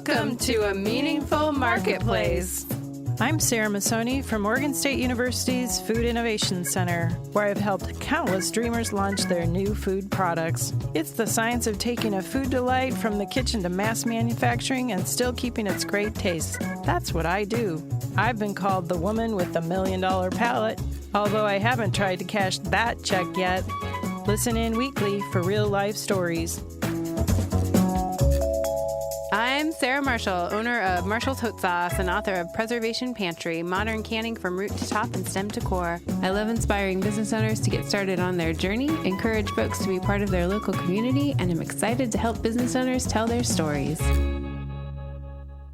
Welcome to A Meaningful Marketplace. I'm Sarah Masoni from Oregon State University's Food Innovation Center, where I've helped countless dreamers launch their new food products. It's the science of taking a food delight from the kitchen to mass manufacturing and still keeping its great taste. That's what I do. I've been called the woman with the $1 million palate, although I haven't tried to cash that check yet. Listen in weekly for real-life stories. I'm Sarah Marshall, owner of Marshall's Hot Sauce and author of Preservation Pantry, modern canning from root to top and stem to core. I love inspiring business owners to get started on their journey, encourage folks to be part of their local community, and I'm excited to help business owners tell their stories.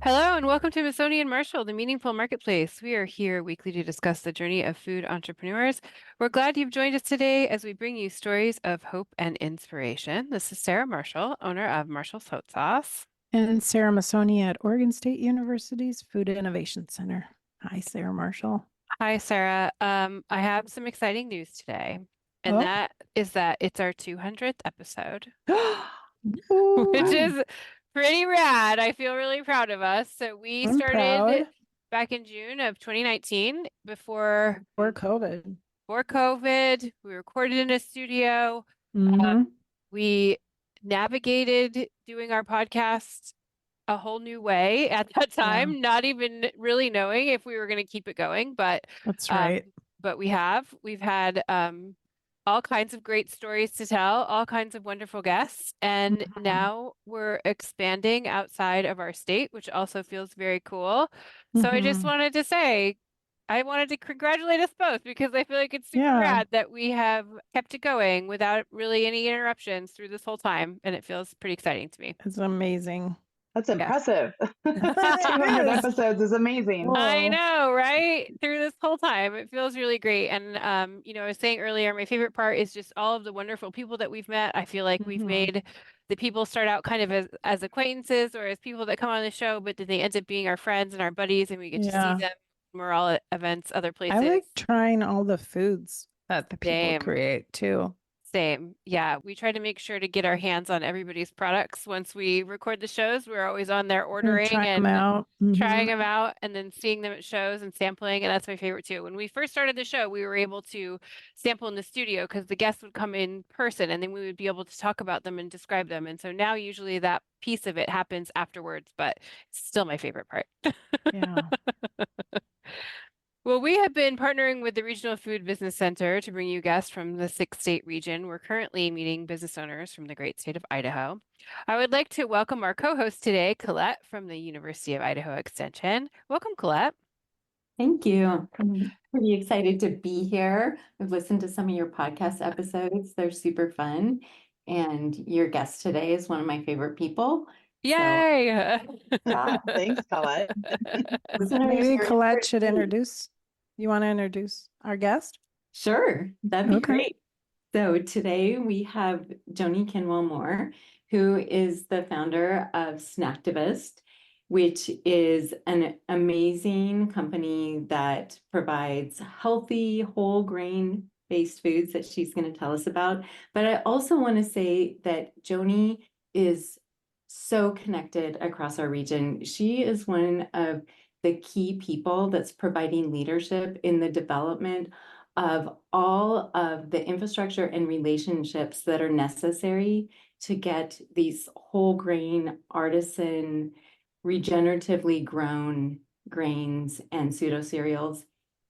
Hello and welcome to Masoni and Marshall, the Meaningful Marketplace. We are here weekly to discuss the journey of food entrepreneurs. We're glad you've joined us today as we bring you stories of hope and inspiration. This is Sarah Marshall, owner of Marshall's Hot Sauce. And Sarah Masoni at Oregon State University's Food Innovation Center. Hi, Sarah Marshall. Hi, Sarah. I have some exciting news today, and that is that it's our 200th episode, which is pretty rad. I feel really proud of us. So we started back in June of 2019 before COVID. Before COVID, we recorded in a studio. We navigated doing our podcast a whole new way at that time, not even really knowing if we were going to keep it going, but that's right. But we've had all kinds of great stories to tell, all kinds of wonderful guests, and now we're expanding outside of our state, which also feels very cool. So I just wanted to say, I wanted to congratulate us both because I feel like it's super rad that we have kept it going without really any interruptions through this whole time. And it feels pretty exciting to me. It's amazing. That's impressive. 200 episodes is amazing. Whoa. I know, right? Through this whole time, it feels really great. And, I was saying earlier, my favorite part is just all of the wonderful people that we've met. I feel like we've made the people start out kind of as acquaintances or as people that come on the show, but then they end up being our friends and our buddies and we get to see them. We're all at events, other places. I like trying all the foods that the people create too. Same. Yeah. We try to make sure to get our hands on everybody's products. Once we record the shows, we're always on there ordering and trying them out and then seeing them at shows and sampling. And that's my favorite too. When we first started the show, we were able to sample in the studio because the guests would come in person and then we would be able to talk about them and describe them. And so now usually that piece of it happens afterwards, but it's still my favorite part. Well, we have been partnering with the Regional Food Business Center to bring you guests from the 6-state region. We're currently meeting business owners from the great state of Idaho. I would like to welcome our co-host today, Colette from the University of Idaho Extension. Welcome, Colette. Thank you. I'm pretty excited to be here. I've listened to some of your podcast episodes. They're super fun. And your guest today is one of my favorite people. Yay! Thanks, Colette. Maybe Colette should introduce. You want to introduce our guest? Sure, that'd be great. So today we have Joni Kindwall-Moore, who is the founder of Snacktivist, which is an amazing company that provides healthy, whole grain based foods that she's going to tell us about. But I also want to say that Joni is so connected across our region. She is one of the key people that's providing leadership in the development of all of the infrastructure and relationships that are necessary to get these whole grain, artisan, regeneratively grown grains and pseudo cereals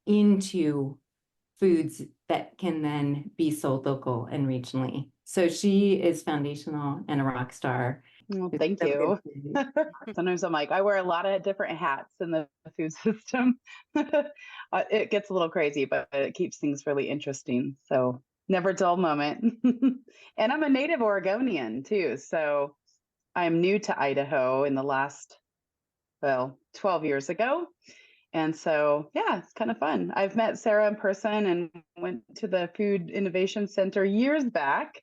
into foods that can then be sold local and regionally. So she is foundational and a rock star. Well, thank you. Sometimes I'm like, I wear a lot of different hats in the food system. It gets a little crazy, but it keeps things really interesting. So never a dull moment. And I'm a native Oregonian too. So I'm new to Idaho in the last, 12 years ago. And so, it's kind of fun. I've met Sarah in person and went to the Food Innovation Center years back.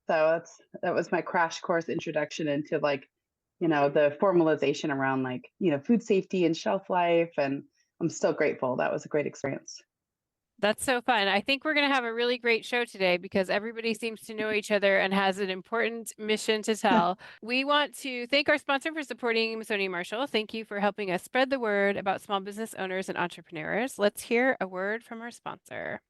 So that was my crash course introduction into the formalization around food safety and shelf life. And I'm still grateful. That was a great experience. That's so fun. I think we're going to have a really great show today because everybody seems to know each other and has an important mission to tell. We want to thank our sponsor for supporting Masoni Marshall. Thank you for helping us spread the word about small business owners and entrepreneurs. Let's hear a word from our sponsor.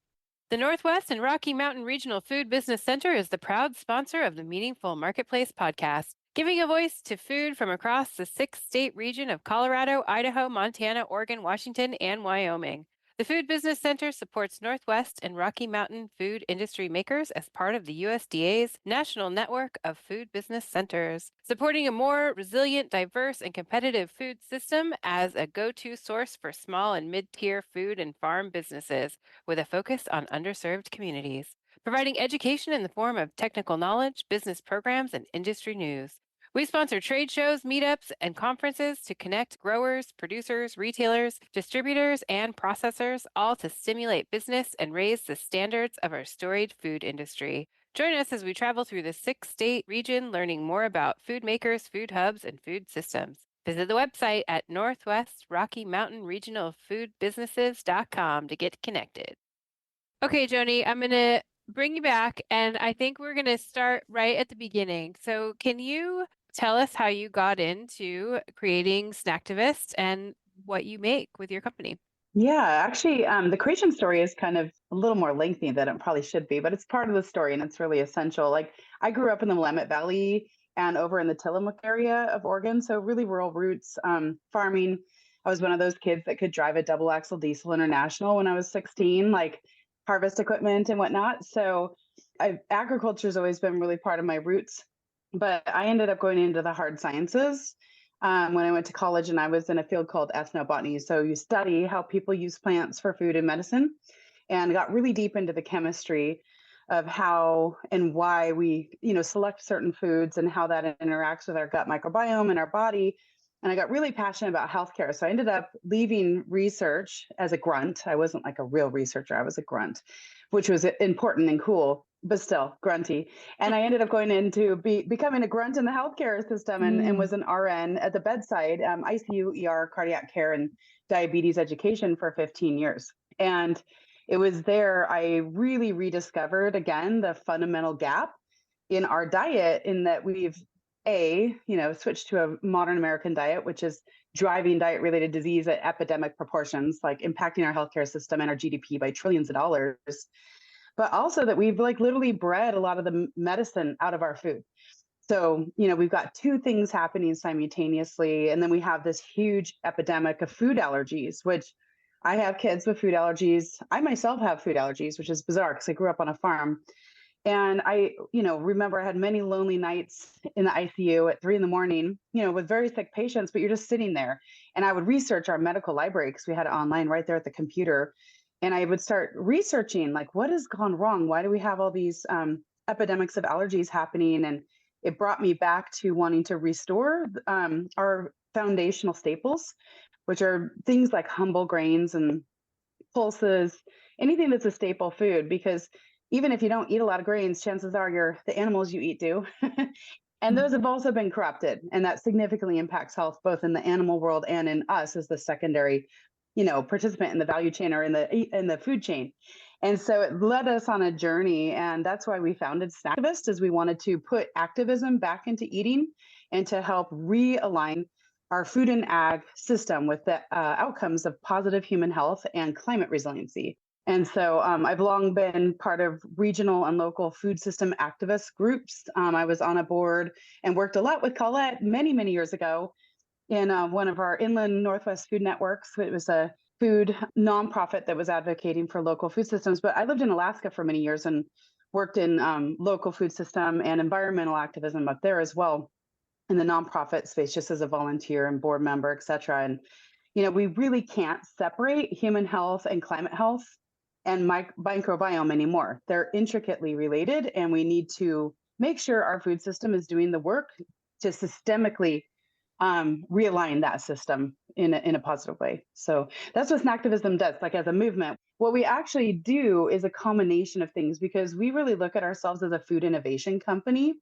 The Northwest and Rocky Mountain Regional Food Business Center is the proud sponsor of the Meaningful Marketplace podcast, giving a voice to food from across the 6-state region of Colorado, Idaho, Montana, Oregon, Washington, and Wyoming. The Food Business Center supports Northwest and Rocky Mountain food industry makers as part of the USDA's National Network of Food Business Centers, supporting a more resilient, diverse, and competitive food system as a go-to source for small and mid-tier food and farm businesses with a focus on underserved communities, providing education in the form of technical knowledge, business programs, and industry news. We sponsor trade shows, meetups, and conferences to connect growers, producers, retailers, distributors, and processors, all to stimulate business and raise the standards of our storied food industry. Join us as we travel through the 6-state region, learning more about food makers, food hubs, and food systems. Visit the website at Northwest Rocky Mountain Regional Food Businesses.com to get connected. Okay, Joni, I'm going to bring you back, and I think we're going to start right at the beginning. So can you tell us how you got into creating Snacktivist and what you make with your company? Yeah, actually, the creation story is kind of a little more lengthy than it probably should be, but it's part of the story and it's really essential. Like, I grew up in the Willamette Valley and over in the Tillamook area of Oregon, so really rural roots, farming. I was one of those kids that could drive a double axle diesel international when I was 16, like harvest equipment and whatnot. So agriculture has always been really part of my roots, but I ended up going into the hard sciences when I went to college, and I was in a field called ethnobotany. So you study how people use plants for food and medicine, and got really deep into the chemistry of how and why we, select certain foods and how that interacts with our gut microbiome and our body. And I got really passionate about healthcare. So I ended up leaving research as a grunt. I wasn't like a real researcher. I was a grunt, which was important and cool, but still grunty. And I ended up going into becoming a grunt in the healthcare system and was an RN at the bedside, ICU, ER, cardiac care, and diabetes education for 15 years. And it was there I really rediscovered again the fundamental gap in our diet, in that we've switched to a modern American diet, which is driving diet-related disease at epidemic proportions, like impacting our healthcare system and our GDP by trillions of dollars. But also that we've literally bred a lot of the medicine out of our food. So, we've got two things happening simultaneously. And then we have this huge epidemic of food allergies, which I have kids with food allergies. I myself have food allergies, which is bizarre because I grew up on a farm. And I, remember I had many lonely nights in the ICU at 3 a.m, with very sick patients, but you're just sitting there. And I would research our medical library because we had it online right there at the computer. And I would start researching, like, what has gone wrong? Why do we have all these epidemics of allergies happening? And it brought me back to wanting to restore our foundational staples, which are things like humble grains and pulses, anything that's a staple food, because even if you don't eat a lot of grains, chances are the animals you eat do. And those have also been corrupted, and that significantly impacts health, both in the animal world and in us as the secondary, participant in the value chain or in the food chain. And so it led us on a journey, and that's why we founded Snacktivist, is we wanted to put activism back into eating and to help realign our food and ag system with the outcomes of positive human health and climate resiliency. And so I've long been part of regional and local food system activist groups. I was on a board and worked a lot with Colette many, many years ago in one of our inland Northwest food networks. It was a food nonprofit that was advocating for local food systems. But I lived in Alaska for many years and worked in local food system and environmental activism up there as well, in the nonprofit space, just as a volunteer and board member, et cetera. And, we really can't separate human health and climate health and microbiome anymore. They're intricately related, and we need to make sure our food system is doing the work to systemically realign that system in a positive way. So that's what Snacktivism does, like as a movement. What we actually do is a combination of things, because we really look at ourselves as a food innovation company,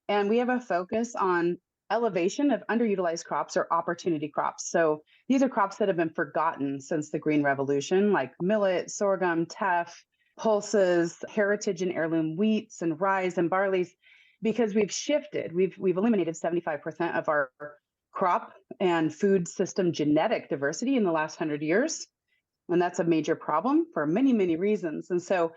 and we have a focus on elevation of underutilized crops or opportunity crops. So these are crops that have been forgotten since the Green Revolution, like millet, sorghum, teff, pulses, heritage and heirloom wheats and rye and barleys, because we've shifted. We've eliminated 75% of our crop and food system genetic diversity in the last 100 years. And that's a major problem for many, many reasons. And so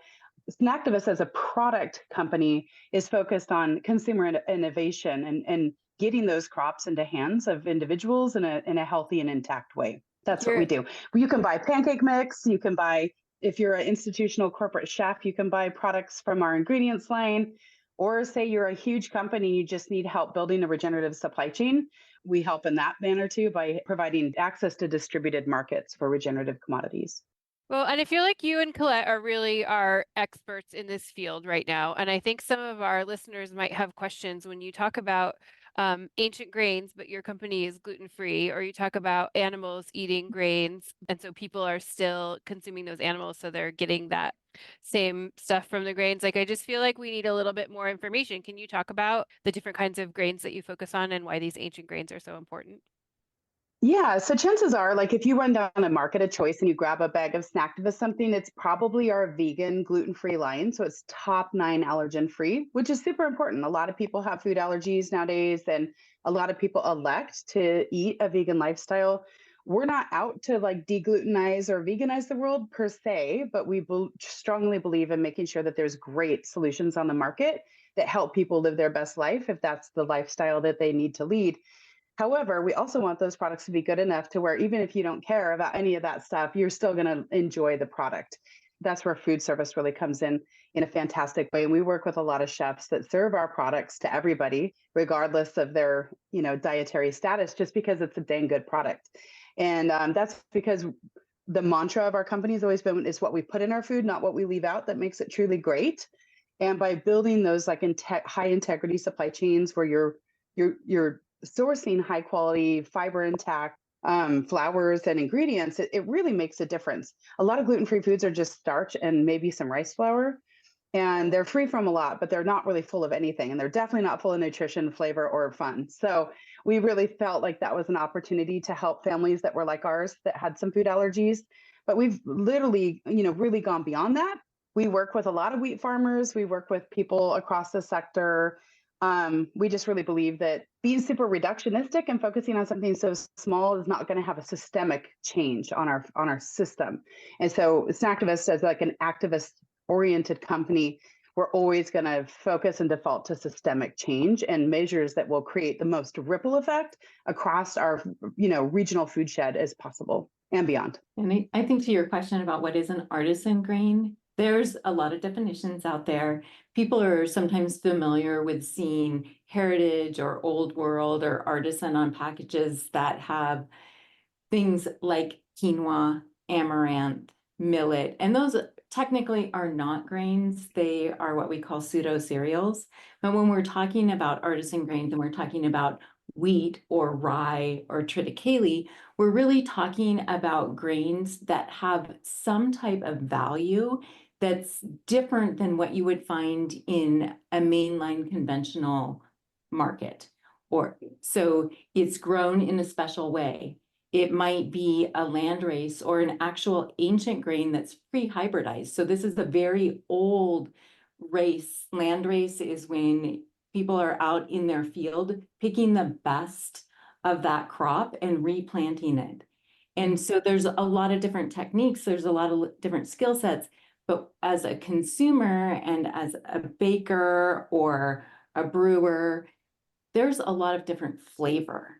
Snacktivist as a product company is focused on consumer innovation and getting those crops into hands of individuals in a healthy and intact way. That's what we do. You can buy pancake mix. You can buy, if you're an institutional corporate chef, you can buy products from our ingredients line. Or say you're a huge company, you just need help building a regenerative supply chain. We help in that manner too by providing access to distributed markets for regenerative commodities. Well, and I feel like you and Colette are really our experts in this field right now. And I think some of our listeners might have questions when you talk about ancient grains, but your company is gluten-free, or you talk about animals eating grains. And so people are still consuming those animals, so they're getting that same stuff from the grains. Like, I just feel like we need a little bit more information. Can you talk about the different kinds of grains that you focus on and why these ancient grains are so important? Yeah, so chances are, like if you run down a market of choice and you grab a bag of Snacktivist something, it's probably our vegan gluten-free line. So it's top 9 allergen-free, which is super important. A lot of people have food allergies nowadays, and a lot of people elect to eat a vegan lifestyle. We're not out to like deglutenize or veganize the world per se, but we strongly believe in making sure that there's great solutions on the market that help people live their best life if that's the lifestyle that they need to lead. However, we also want those products to be good enough to where even if you don't care about any of that stuff, you're still going to enjoy the product. That's where food service really comes in a fantastic way. And we work with a lot of chefs that serve our products to everybody, regardless of their, dietary status, just because it's a dang good product. And that's because the mantra of our company has always been, it's what we put in our food, not what we leave out, that makes it truly great. And by building those like high integrity supply chains where you're sourcing high quality fiber intact flours and ingredients, it really makes a difference. A lot of gluten-free foods are just starch and maybe some rice flour, and they're free from a lot, but they're not really full of anything. And they're definitely not full of nutrition, flavor, or fun. So we really felt like that was an opportunity to help families that were like ours that had some food allergies. But we've literally, really gone beyond that. We work with a lot of wheat farmers. We work with people across the sector. We just really believe that being super reductionistic and focusing on something so small is not going to have a systemic change on our system. And so Snacktivist, as like an activist-oriented company, we're always going to focus and default to systemic change and measures that will create the most ripple effect across our, regional food shed as possible and beyond. And I think to your question about what is an artisan grain, there's a lot of definitions out there. People are sometimes familiar with seeing heritage or old world or artisan on packages that have things like quinoa, amaranth, millet, and those technically are not grains. They are what we call pseudo cereals. But when we're talking about artisan grains and we're talking about wheat or rye or triticale, we're really talking about grains that have some type of value that's different than what you would find in a mainline conventional market. Or so it's grown in a special way. It might be a landrace or an actual ancient grain that's pre-hybridized. So this is a very old race. Landrace is when people are out in their field picking the best of that crop and replanting it. And so there's a lot of different techniques. There's a lot of different skill sets. But as a consumer and as a baker or a brewer, there's a lot of different flavor.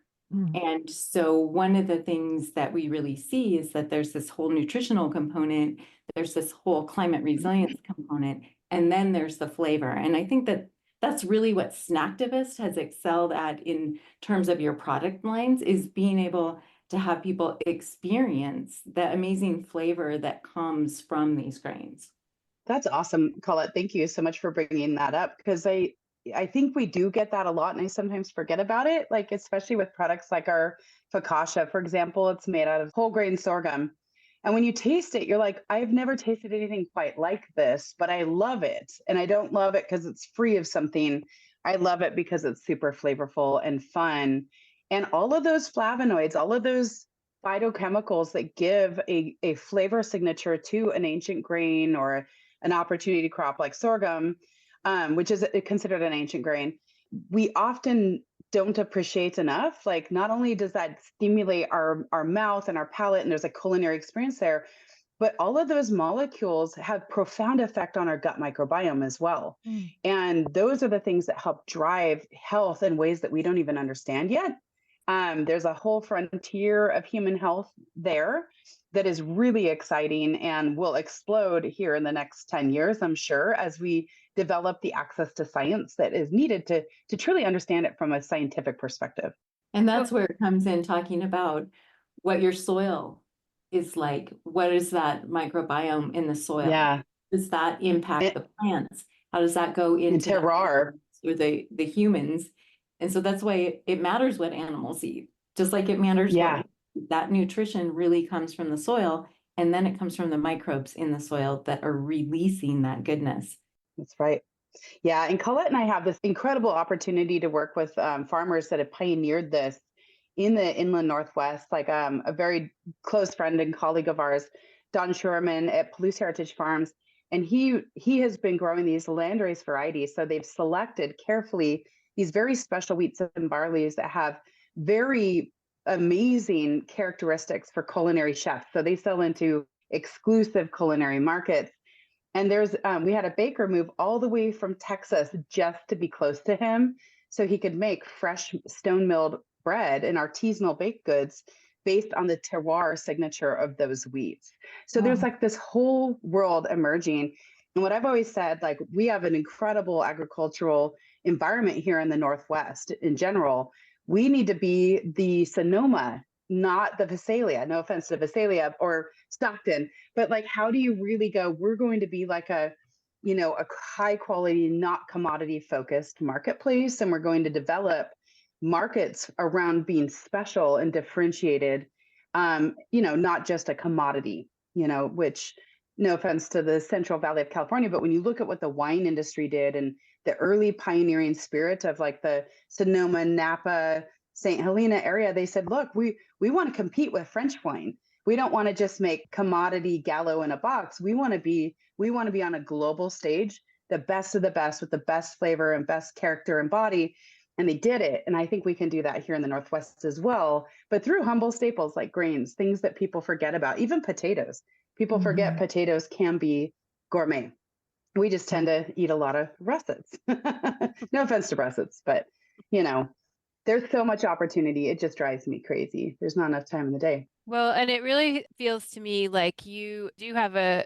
And so one of the things that we really see is that there's this whole nutritional component, there's this whole climate resilience component, and then there's the flavor. And I think that that's really what Snacktivist has excelled at in terms of your product lines, is being able to have people experience the amazing flavor that comes from these grains. That's awesome, Colette. Thank you so much for bringing that up, because I think we do get that a lot, and I sometimes forget about it, like especially with products like our focaccia, for example. It's made out of whole grain sorghum. And when you taste it, you're like, I've never tasted anything quite like this, but I love it. And I don't love it because it's free of something. I love it because it's super flavorful and fun. And all of those flavonoids, all of those phytochemicals that give a flavor signature to an ancient grain or an opportunity crop like sorghum, which is considered an ancient grain, we often don't appreciate enough. Like, not only does that stimulate our mouth and our palate, and there's a culinary experience there, but all of those molecules have profound effect on our gut microbiome as well. And those are the things that help drive health in ways that we don't even understand yet. There's a whole frontier of human health there that is really exciting and will explode here in the next 10 years, I'm sure, as we develop the access to science that is needed to truly understand it from a scientific perspective. And that's where it comes in, talking about what your soil is like. What is that microbiome in the soil? Yeah. Does that impact the plants? How does that go into terroir or the humans? And so that's why it matters what animals eat, just like it matters what that nutrition really comes from the soil. And then it comes from the microbes in the soil that are releasing that goodness. That's right. Yeah. And Colette and I have this incredible opportunity to work with farmers that have pioneered this in the inland Northwest. Like a very close friend and colleague of ours, Don Schurman at Palouse Heritage Farms. And he has been growing these landrace varieties. So they've selected carefully these very special wheats and barleys that have very amazing characteristics for culinary chefs. So they sell into exclusive culinary markets. And we had a baker move all the way from Texas just to be close to him so he could make fresh stone milled bread and artisanal baked goods based on the terroir signature of those wheats. So there's like this whole world emerging. And what I've always said, like, we have an incredible agricultural environment here in the Northwest in general. We need to be the Sonoma, not the Visalia. No offense to Visalia or Stockton, but like, how do you really go? We're going to be like a high quality, not commodity focused marketplace. And we're going to develop markets around being special and differentiated, not just a commodity, which, no offense to the Central Valley of California, but when you look at what the wine industry did and the early pioneering spirit of like the Sonoma, Napa, St. Helena area, they said, look, we want to compete with French wine. We don't want to just make commodity Gallo in a box. We want to be on a global stage, the best of the best with the best flavor and best character and body. And they did it. And I think we can do that here in the Northwest as well, but through humble staples like grains, things that people forget about, even potatoes. People forget potatoes can be gourmet. We just tend to eat a lot of russets. No offense to russets, but there's so much opportunity. It just drives me crazy. There's not enough time in the day. Well, and it really feels to me like you do have a,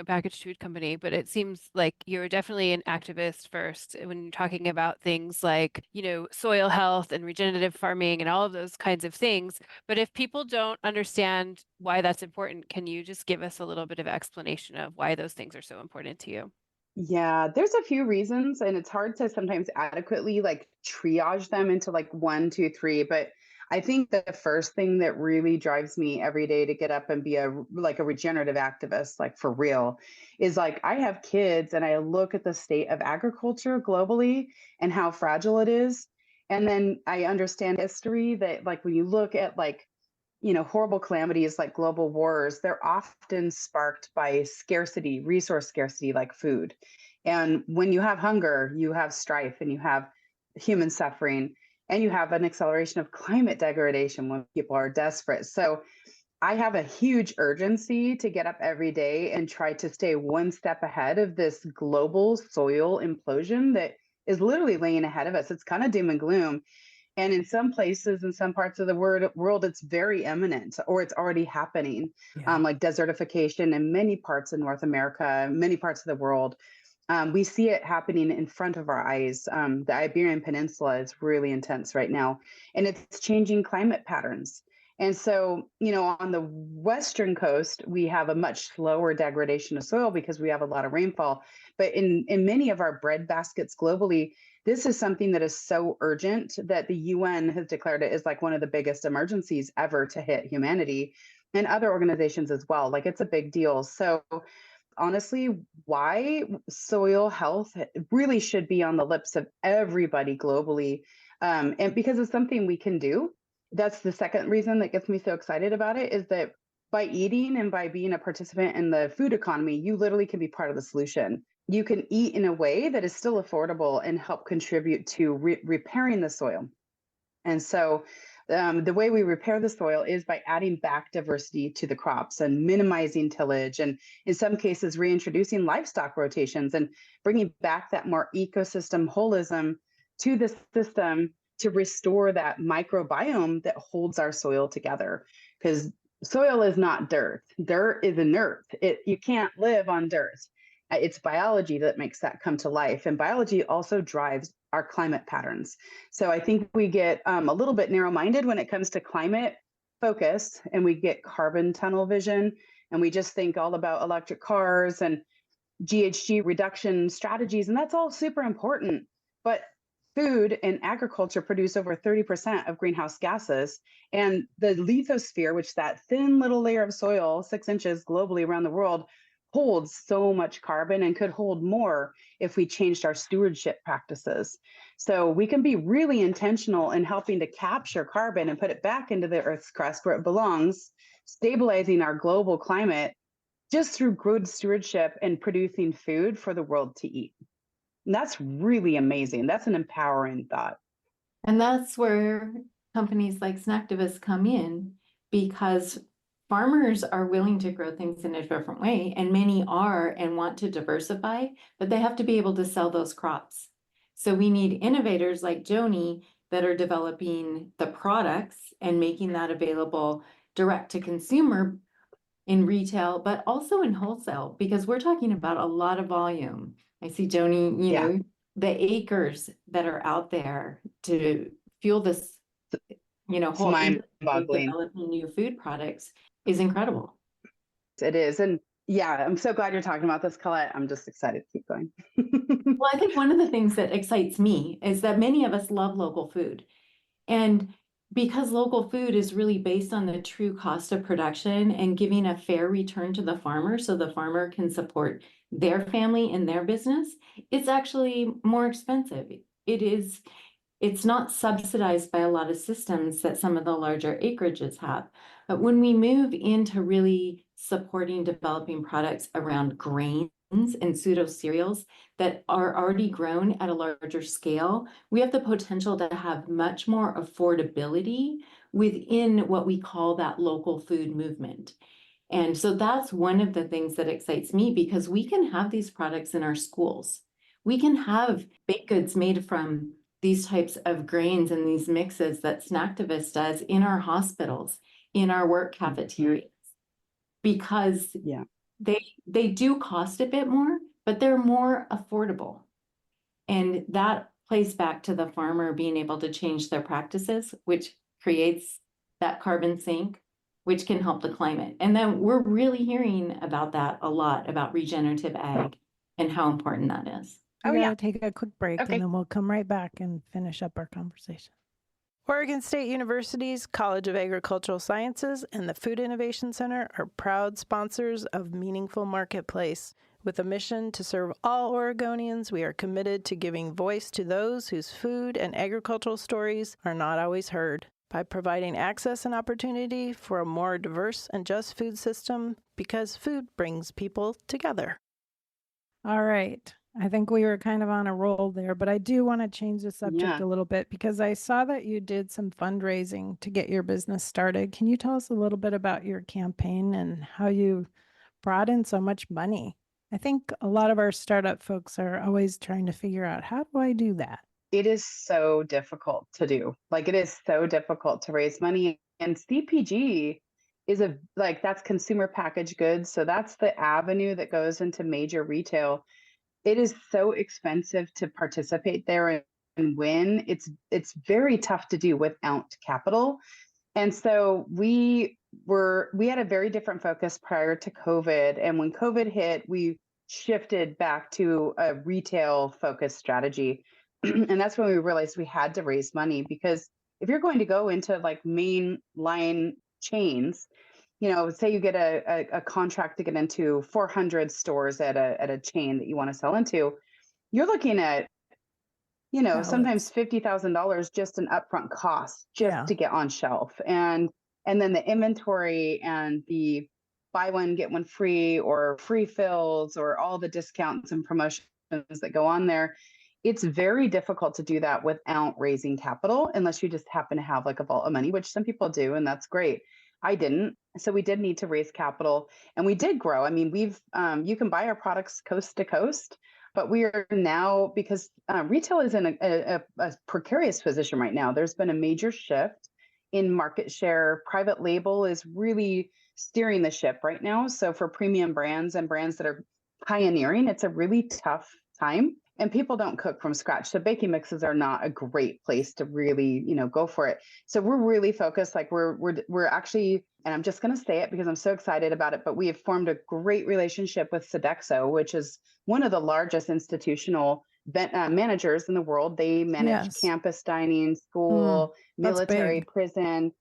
packaged food company, but it seems like you're definitely an activist first when you're talking about things like, soil health and regenerative farming and all of those kinds of things. But if people don't understand why that's important, can you just give us a little bit of explanation of why those things are so important to you? Yeah, there's a few reasons, and it's hard to sometimes adequately like triage them into like 1, 2, 3. But I think the first thing that really drives me every day to get up and be a regenerative activist, like for real, is like I have kids and I look at the state of agriculture globally and how fragile it is. And then I understand history that like when you look at like, horrible calamities like global wars, they're often sparked by scarcity, resource scarcity, like food. And when you have hunger, you have strife and you have human suffering, and you have an acceleration of climate degradation when people are desperate. So I have a huge urgency to get up every day and try to stay one step ahead of this global soil implosion that is literally laying ahead of us. It's kind of doom and gloom. And in some places, in some parts of the world, it's very imminent or it's already happening, like desertification in many parts of North America, many parts of the world. We see it happening in front of our eyes. The Iberian Peninsula is really intense right now, and it's changing climate patterns. And so, on the Western coast, we have a much slower degradation of soil because we have a lot of rainfall. But in many of our bread baskets globally, this is something that is so urgent that the UN has declared it as like one of the biggest emergencies ever to hit humanity, and other organizations as well. Like, it's a big deal. So honestly why soil health really should be on the lips of everybody globally. And because it's something we can do. That's the second reason that gets me so excited about it, is that by eating and by being a participant in the food economy, you literally can be part of the solution. You can eat in a way that is still affordable and help contribute to repairing the soil. And so the way we repair the soil is by adding back diversity to the crops and minimizing tillage, and in some cases reintroducing livestock rotations and bringing back that more ecosystem holism to the system to restore that microbiome that holds our soil together. Because soil is not dirt. Dirt is inert. You can't live on dirt. It's biology that makes that come to life. And biology also drives our climate patterns. So I think we get a little bit narrow-minded when it comes to climate focus, and we get carbon tunnel vision, and we just think all about electric cars and GHG reduction strategies, and that's all super important. But food and agriculture produce over 30% of greenhouse gases, and the lithosphere, which that thin little layer of soil, 6 inches globally around the world, holds so much carbon and could hold more if we changed our stewardship practices. So we can be really intentional in helping to capture carbon and put it back into the Earth's crust where it belongs, stabilizing our global climate just through good stewardship and producing food for the world to eat. And that's really amazing. That's an empowering thought. And that's where companies like Snacktivist come in, because farmers are willing to grow things in a different way, and many are and want to diversify, but they have to be able to sell those crops. So we need innovators like Joni that are developing the products and making that available direct to consumer in retail, but also in wholesale, because we're talking about a lot of volume. I see Joni, you know, the acres that are out there to fuel this, you know, whole mind-boggling. Developing new food products is incredible. It is. And yeah, I'm so glad you're talking about this, Colette. I'm just excited to keep going. Well, I think one of the things that excites me is that many of us love local food. And because local food is really based on the true cost of production and giving a fair return to the farmer so the farmer can support their family and their business, it's actually more expensive. It's not subsidized by a lot of systems that some of the larger acreages have. But when we move into really supporting developing products around grains and pseudo cereals that are already grown at a larger scale, we have the potential to have much more affordability within what we call that local food movement. And so that's one of the things that excites me, because we can have these products in our schools. We can have baked goods made from these types of grains and these mixes that Snacktivist does in our hospitals, in our work cafeterias, because they do cost a bit more, but they're more affordable. And that plays back to the farmer being able to change their practices, which creates that carbon sink, which can help the climate. And then we're really hearing about that a lot, about regenerative ag and how important that is. We gotta take a quick break, and then we'll come right back and finish up our conversation. Oregon State University's College of Agricultural Sciences and the Food Innovation Center are proud sponsors of Meaningful Marketplace. With a mission to serve all Oregonians, we are committed to giving voice to those whose food and agricultural stories are not always heard, by providing access and opportunity for a more diverse and just food system, because food brings people together. All right. I think we were kind of on a roll there, but I do want to change the subject a little bit, because I saw that you did some fundraising to get your business started. Can you tell us a little bit about your campaign and how you brought in so much money? I think a lot of our startup folks are always trying to figure out, how do I do that? It is so difficult to do. Like, it is so difficult to raise money. And CPG is that's consumer packaged goods. So that's the avenue that goes into major retail. It is so expensive to participate there and win. It's very tough to do without capital. And so we had a very different focus prior to COVID. And when COVID hit, we shifted back to a retail focused strategy. And that's when we realized we had to raise money, because if you're going to go into like main line chains, say you get a contract to get into 400 stores at a chain that you want to sell into, you're looking at, sometimes $50,000 just an upfront cost just to get on shelf. And then the inventory and the buy one, get one free or free fills or all the discounts and promotions that go on there. It's very difficult to do that without raising capital, unless you just happen to have like a vault of money, which some people do, and that's great. I didn't. So we did need to raise capital, and we did grow. I mean, you can buy our products coast to coast, but we are now, because retail is in a precarious position right now. There's been a major shift in market share. Private label is really steering the ship right now. So for premium brands and brands that are pioneering, it's a really tough time. And people don't cook from scratch. So baking mixes are not a great place to really, go for it. So we're really focused, like we're actually, and I'm just going to say it because I'm so excited about it, but we have formed a great relationship with Sodexo, which is one of the largest institutional managers in the world. They manage campus dining, school, military, prison.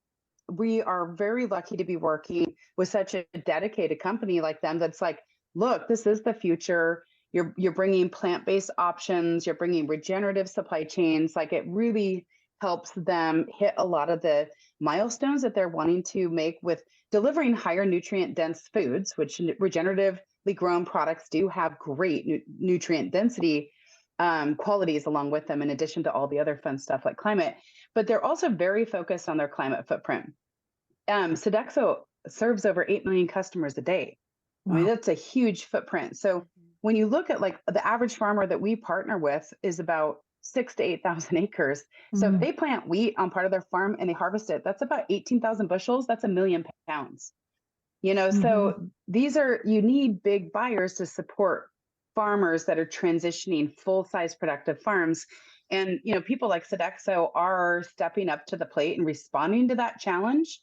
We are very lucky to be working with such a dedicated company like them. That's like, look, this is the future. You're bringing plant-based options, you're bringing regenerative supply chains. Like, it really helps them hit a lot of the milestones that they're wanting to make with delivering higher nutrient dense foods, which regeneratively grown products do have great nutrient density qualities along with them, in addition to all the other fun stuff like climate. But they're also very focused on their climate footprint. Sodexo serves over 8 million customers a day. Wow. I mean, that's a huge footprint. So when you look at like the average farmer that we partner with is about 6,000 to 8,000 acres. So if they plant wheat on part of their farm and they harvest it, that's about 18,000 bushels. That's 1 million pounds. So you need big buyers to support farmers that are transitioning full-size productive farms. And, people like Sodexo are stepping up to the plate and responding to that challenge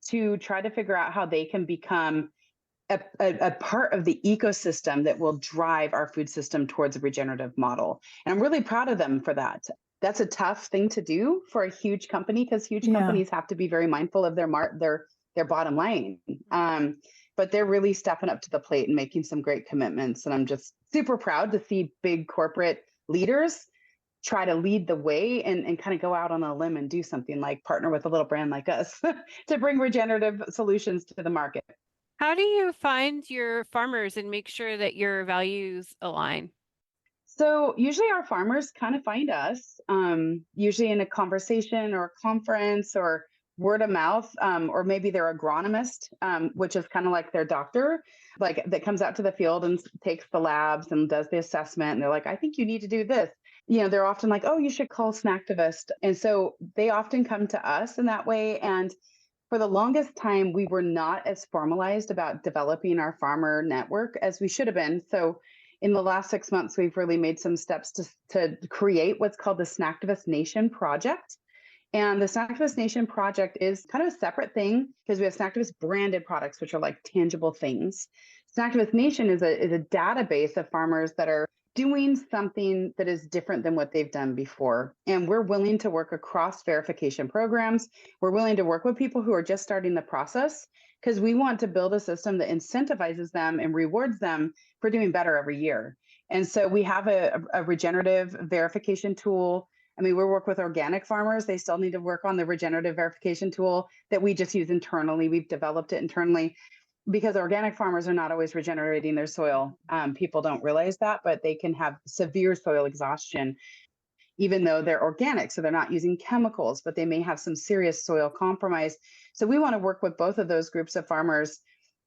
to try to figure out how they can become a part of the ecosystem that will drive our food system towards a regenerative model. And I'm really proud of them for that. That's a tough thing to do for a huge company, because huge companies have to be very mindful of their bottom line. But they're really stepping up to the plate and making some great commitments. And I'm just super proud to see big corporate leaders try to lead the way and kind of go out on a limb and do something like partner with a little brand like us to bring regenerative solutions to the market. How do you find your farmers and make sure that your values align? So usually our farmers kind of find us, usually in a conversation or a conference or word of mouth, or maybe they're agronomist, which is kind of like their doctor, like that comes out to the field and takes the labs and does the assessment. And they're like, I think you need to do this. They're often like, oh, you should call Snacktivist. And so they often come to us in that way. And for the longest time, we were not as formalized about developing our farmer network as we should have been. So in the last 6 months, we've really made some steps to create what's called the Snacktivist Nation Project. And the Snacktivist Nation Project is kind of a separate thing, because we have Snacktivist branded products, which are like tangible things. Snacktivist Nation is a database of farmers that are doing something that is different than what they've done before. And we're willing to work across verification programs. We're willing to work with people who are just starting the process, because we want to build a system that incentivizes them and rewards them for doing better every year. And so we have a regenerative verification tool. I mean, we work with organic farmers. They still need to work on the regenerative verification tool that we just use internally. We've developed it internally, because organic farmers are not always regenerating their soil. People don't realize that, but they can have severe soil exhaustion, even though they're organic. So they're not using chemicals, but they may have some serious soil compromise. So we want to work with both of those groups of farmers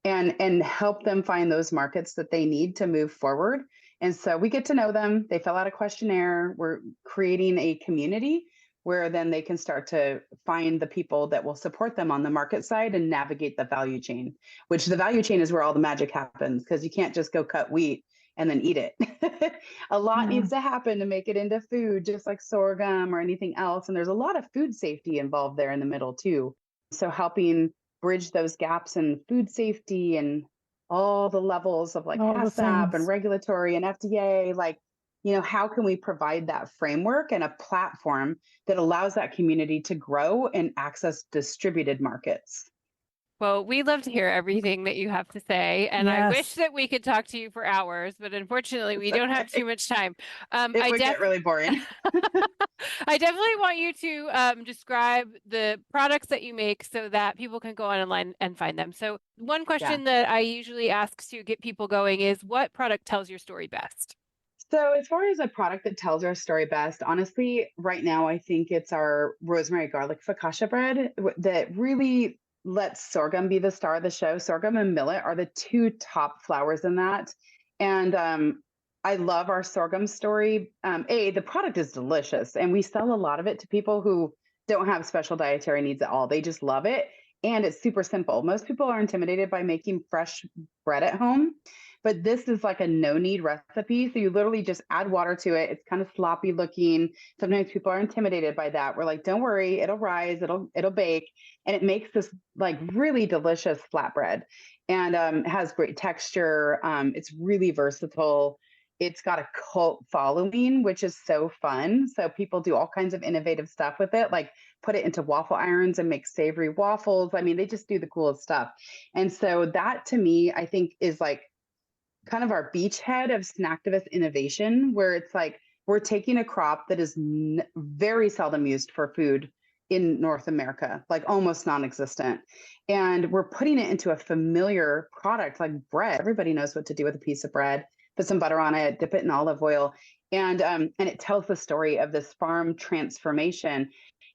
and help them find those markets that they need to move forward. And so we get to know them. They fill out a questionnaire. We're creating a community where then they can start to find the people that will support them on the market side and navigate the value chain, which the value chain is where all the magic happens, because you can't just go cut wheat and then eat it. A lot needs to happen to make it into food, just like sorghum or anything else. And there's a lot of food safety involved there in the middle too. So helping bridge those gaps in food safety and all the levels of like HACCP and regulatory and FDA, like, how can we provide that framework and a platform that allows that community to grow and access distributed markets? Well, we love to hear everything that you have to say, and I wish Yes. that we could talk to you for hours, but unfortunately, we It's don't have okay. too much time. It would get really boring. I definitely want you to describe the products that you make so that people can go online and find them. So one Yeah. question that I usually ask to get people going is, what product tells your story best? So as far as a product that tells our story best, honestly, right now, I think it's our rosemary garlic focaccia bread that really lets sorghum be the star of the show. Sorghum and millet are the two top flours in that. And I love our sorghum story. The product is delicious, and we sell a lot of it to people who don't have special dietary needs at all. They just love it. And it's super simple. Most people are intimidated by making fresh bread at home, but this is like a no knead recipe. So you literally just add water to it. It's kind of sloppy looking. Sometimes people are intimidated by that. We're like, don't worry, it'll rise, it'll bake. And it makes this like really delicious flatbread, and it has great texture. It's really versatile. It's got a cult following, which is so fun. So people do all kinds of innovative stuff with it, like put it into waffle irons and make savory waffles. I mean, they just do the coolest stuff. And so that to me, I think is like kind of our beachhead of Snacktivist innovation, where it's like we're taking a crop that is very seldom used for food in North America, like almost non-existent. And we're putting it into a familiar product like bread. Everybody knows what to do with a piece of bread. Put some butter on it, dip it in olive oil. And it tells the story of this farm transformation.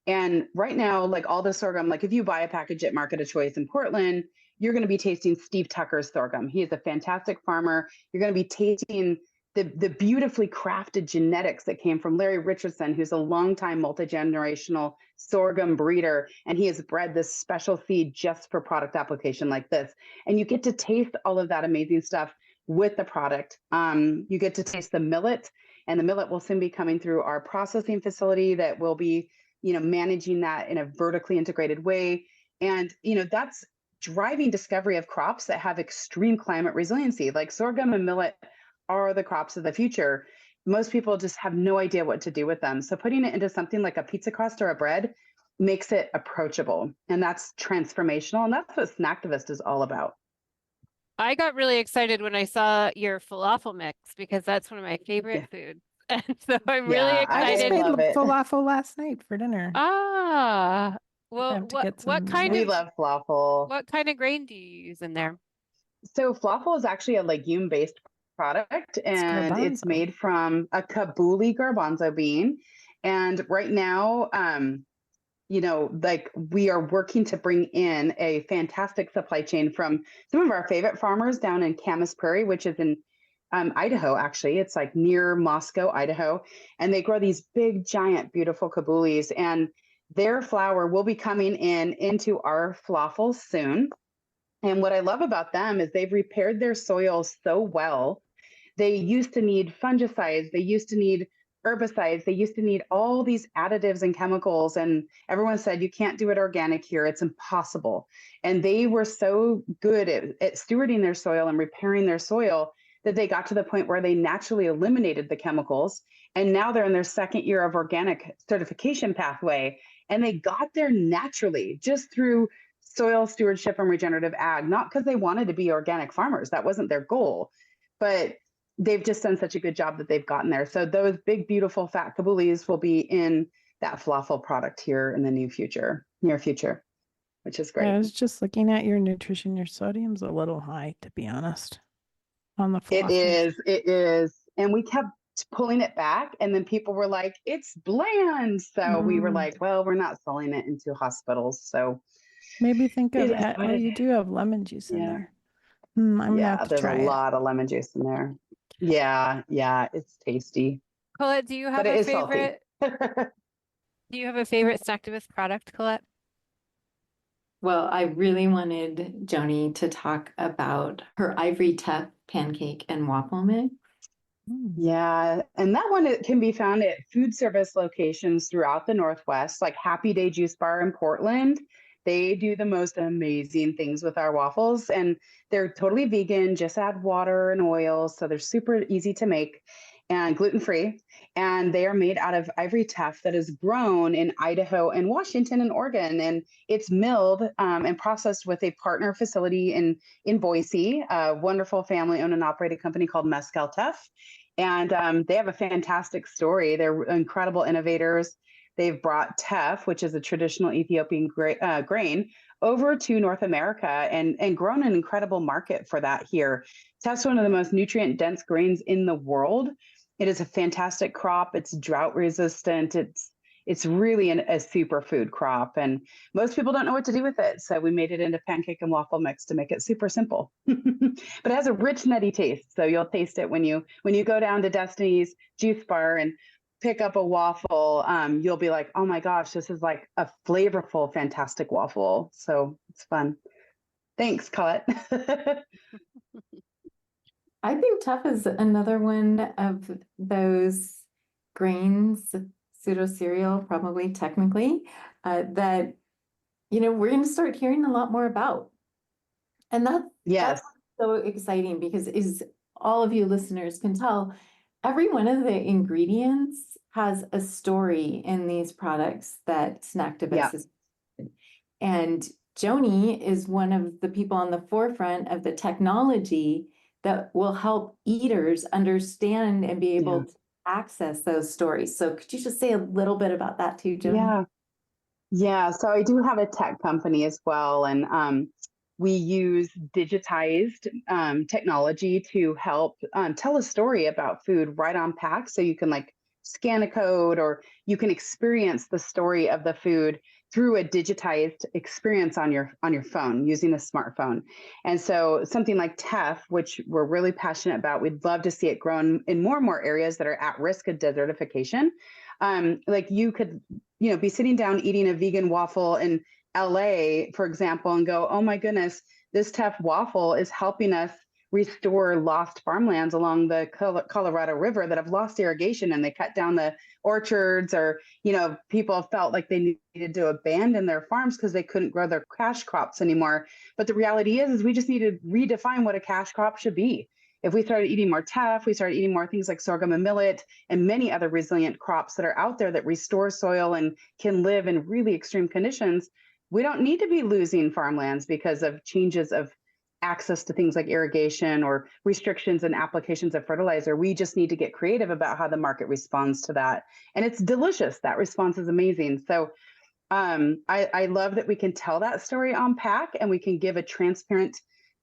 And right now, like all the sorghum, like if you buy a package at Market of Choice in Portland, you're going to be tasting Steve Tucker's sorghum. He is a fantastic farmer. You're going to be tasting the beautifully crafted genetics that came from Larry Richardson, who's a longtime multi-generational sorghum breeder. And he has bred this special seed just for product application like this. And you get to taste all of that amazing stuff with the product. You get to taste the millet, and the millet will soon be coming through our processing facility that will be, managing that in a vertically integrated way. And, that's driving discovery of crops that have extreme climate resiliency. Like sorghum and millet are the crops of the future. Most people just have no idea what to do with them. So putting it into something like a pizza crust or a bread makes it approachable. And that's transformational. And that's what Snacktivist is all about. I got really excited when I saw your falafel mix because that's one of my favorite foods. And so I'm really Yeah, I just excited. made love it. falafel last night for dinner. Ah, well, have to get some We later. love falafel. what kind of grain do you use in there? So falafel is actually a legume-based product, and it's garbanzo. made from a Kabuli garbanzo bean. And right now, like we are working to bring in a fantastic supply chain from some of our favorite farmers down in Camas Prairie, which is in Idaho, actually. It's like near Moscow, Idaho. And they grow these big, giant, beautiful Kabulis. And their flour will be coming into our falafel soon. And what I love about them is they've repaired their soil so well. They used to need fungicides. They used to need herbicides. They used to need all these additives and chemicals. And everyone said, you can't do it organic here. It's impossible. And they were so good at stewarding their soil and repairing their soil that they got to the point where they naturally eliminated the chemicals. And now they're in their second year of organic certification pathway. And they got there naturally just through soil stewardship and regenerative ag, not because they wanted to be organic farmers. That wasn't their goal, but they've just done such a good job that they've gotten there. So those big, beautiful fat Kabulis will be in that falafel product here in the near future, which is great. I was just looking at your nutrition. Your sodium's a little high, to be honest, on the falafel. It is. And we kept pulling it back, and then people were like, it's bland. So we were like, well, we're not selling it into hospitals. So maybe think of you do have lemon juice in there. I'm gonna have to there's try a lot of lemon juice in there. Yeah, it's tasty. Colette, do you have a favorite? Do you have a favorite Snacktivist product, Colette? Well, I really wanted Joni to talk about her ivory tuff pancake and waffle mix. Yeah, and that one it can be found at food service locations throughout the Northwest, like Happy Day Juice Bar in Portland. They do the most amazing things with our waffles, and they're totally vegan, just add water and oil, so they're super easy to make. and gluten-free. And they are made out of ivory teff that is grown in Idaho and Washington and Oregon. And it's milled and processed with a partner facility in Boise, a wonderful family-owned and operated company called Mescal Teff. And they have a fantastic story. They're incredible innovators. They've brought teff, which is a traditional Ethiopian grain, over to North America and grown an incredible market for that here. Teff's one of the most nutrient-dense grains in the world. It is a fantastic crop. It's drought resistant. It's really a superfood crop, and most people don't know what to do with it. So we made it into pancake and waffle mix to make it super simple. But it has a rich, nutty taste. So you'll taste it when you go down to Destiny's Juice Bar and pick up a waffle. You'll be like, oh my gosh, this is like a flavorful, fantastic waffle. So it's fun. Thanks, Colette. I think teff is another one of those grains, pseudo cereal, probably technically, that, we're going to start hearing a lot more about. And that's so exciting because, as all of you listeners can tell, every one of the ingredients has a story in these products that Snacktivist is. And Joni is one of the people on the forefront of the technology that will help eaters understand and be able to access those stories. So could you just say a little bit about that too, Joni? Yeah. So I do have a tech company as well. And we use digitized technology to help tell a story about food right on pack. So you can scan a code, or you can experience the story of the food through a digitized experience on your phone using a smartphone. And so something like teff, which we're really passionate about, we'd love to see it grown in more and more areas that are at risk of desertification. Like you could, be sitting down eating a vegan waffle in LA, for example, and go, oh my goodness, this teff waffle is helping us restore lost farmlands along the Colorado River that have lost irrigation, and they cut down the orchards, or, people felt like they needed to abandon their farms because they couldn't grow their cash crops anymore. But the reality is we just need to redefine what a cash crop should be. If we started eating more teff, we started eating more things like sorghum and millet and many other resilient crops that are out there that restore soil and can live in really extreme conditions, we don't need to be losing farmlands because of changes of access to things like irrigation or restrictions and applications of fertilizer. We just need to get creative about how the market responds to that. And it's delicious. That response is amazing. So I love that we can tell that story on pack, and we can give a transparent,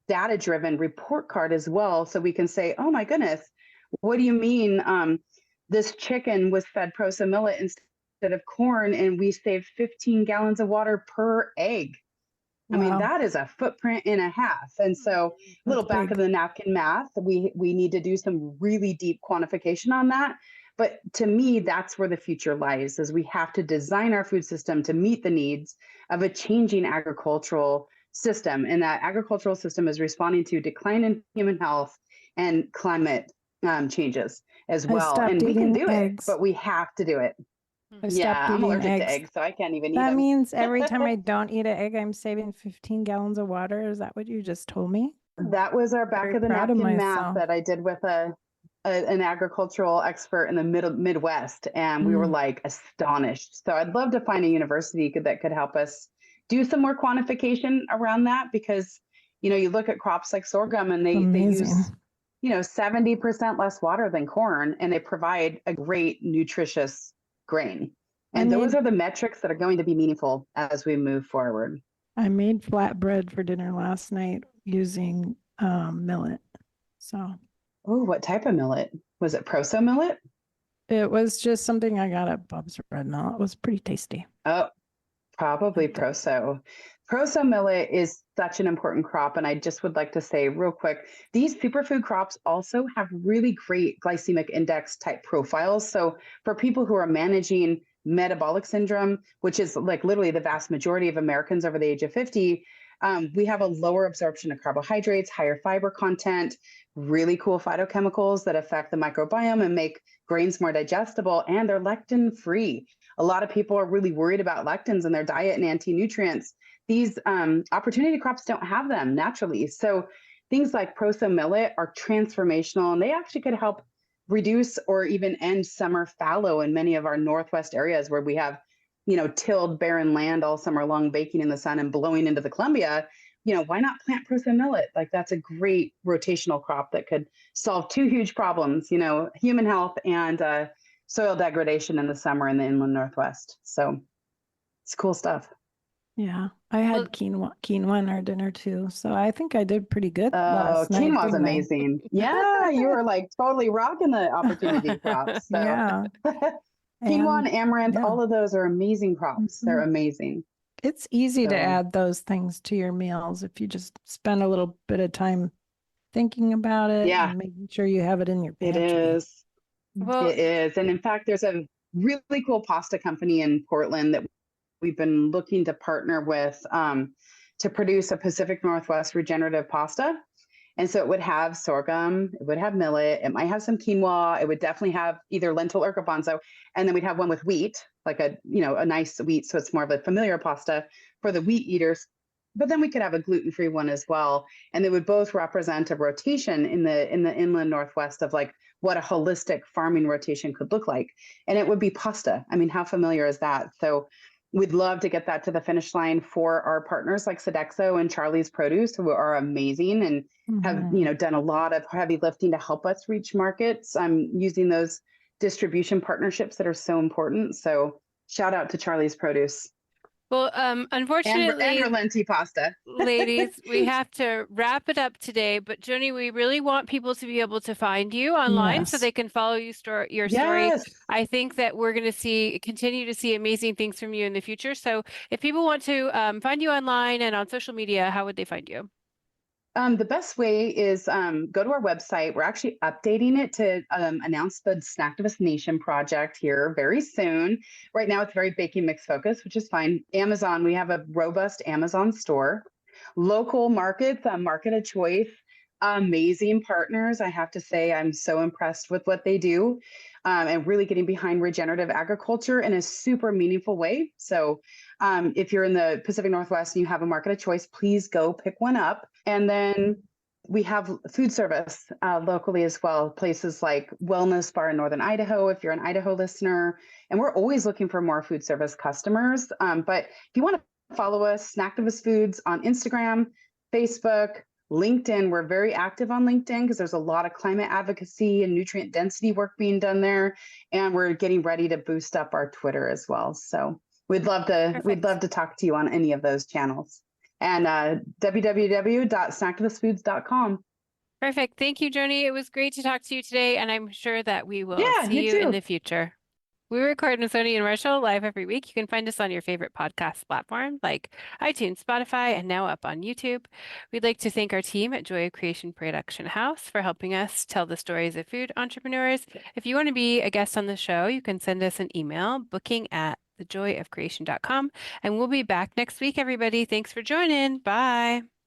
data-driven report card as well. So we can say, oh my goodness, what do you mean this chicken was fed proso millet instead of corn, and we saved 15 gallons of water per egg? I mean, that is a footprint and a half. And so a little back of the napkin math, we need to do some really deep quantification on that. But to me, that's where the future lies, is we have to design our food system to meet the needs of a changing agricultural system. And that agricultural system is responding to decline in human health and climate changes as well. And we can do it, but we have to do it. I'm allergic to eggs, so I can't even eat them. That means every time I don't eat an egg, I'm saving 15 gallons of water. Is that what you just told me? That was our back of the napkin math that I did with an agricultural expert in the Midwest, and we were astonished. So I'd love to find a university that could help us do some more quantification around that, because you look at crops like sorghum, and they use 70% less water than corn, and they provide a great nutritious grain. And those are the metrics that are going to be meaningful as we move forward. I made flatbread for dinner last night using millet. So, what type of millet? Was it proso millet? It was just something I got at Bob's Red Mill. It was pretty tasty. Oh, probably proso. Proso millet is such an important crop. And I just would like to say real quick, these superfood crops also have really great glycemic index type profiles. So for people who are managing metabolic syndrome, which is literally the vast majority of Americans over the age of 50, we have a lower absorption of carbohydrates, higher fiber content, really cool phytochemicals that affect the microbiome and make grains more digestible, and they're lectin free. A lot of people are really worried about lectins in their diet and anti-nutrients. These opportunity crops don't have them naturally. So things like proso millet are transformational, and they actually could help reduce or even end summer fallow in many of our Northwest areas where we have, tilled barren land all summer long, baking in the sun and blowing into the Columbia. Why not plant Prutha millet? Like, that's a great rotational crop that could solve two huge problems, human health and soil degradation in the summer in the inland Northwest. So it's cool stuff. Yeah, I had quinoa in our dinner too, so I think I did pretty good Oh, last night. quinoa's amazing. Yeah, you were like totally rocking the opportunity crops. So. Yeah. Quinoa and amaranth, yeah. all of those are amazing crops. They're amazing. It's easy to So- add those things to your meals if you just spend a little bit of time thinking about it Yeah. and making sure you have it in your It pantry. is. Well, It is. And in fact, there's a really cool pasta company in Portland that we've been looking to partner with to produce a Pacific Northwest regenerative pasta. And so it would have sorghum, it would have millet, it might have some quinoa, it would definitely have either lentil or garbanzo. And then we'd have one with wheat, like a nice wheat. So it's more of a familiar pasta for the wheat eaters. But then we could have a gluten-free one as well. And they would both represent a rotation in the inland Northwest of like what a holistic farming rotation could look like. And it would be pasta. I mean, how familiar is that? So we'd love to get that to the finish line for our partners like Sodexo and Charlie's Produce, who are amazing and have done a lot of heavy lifting to help us reach markets. I'm using those distribution partnerships that are so important. So shout out to Charlie's Produce. Well, unfortunately, and Relenti pasta. ladies, we have to wrap it up today. But Joni, we really want people to be able to find you online so Yes. they can follow your story. Yes. I think that we're going to continue to see amazing things from you in the future. So if people want to find you online and on social media, how would they find you? The best way is go to our website. We're actually updating it to announce the Snacktivist Nation project here very soon. Right now, it's very baking mix focused, which is fine. Amazon, we have a robust Amazon store. Local markets, market of choice, amazing partners. I have to say, I'm so impressed with what they do and really getting behind regenerative agriculture in a super meaningful way. So if you're in the Pacific Northwest and you have a market of choice, please go pick one up. And then we have food service locally as well, places like Wellness Bar in Northern Idaho, if you're an Idaho listener. And we're always looking for more food service customers. But if you want to follow us, Snacktivist Foods on Instagram, Facebook, LinkedIn. We're very active on LinkedIn because there's a lot of climate advocacy and nutrient density work being done there. And we're getting ready to boost up our Twitter as well. So we'd love to talk to you on any of those channels. And www.snacktivistfoods.com. Perfect. Thank you, Joni. It was great to talk to you today, and I'm sure that we will Yeah, see you you in too. the future. We record Masoni and Marshall live every week. You can find us on your favorite podcast platform like iTunes, Spotify, and now up on YouTube. We'd like to thank our team at Joy of Creation Production House for helping us tell the stories of food entrepreneurs. If you want to be a guest on the show, you can send us an email, booking@thejoyofcreation.com, and we'll be back next week, everybody. Thanks for joining. Bye.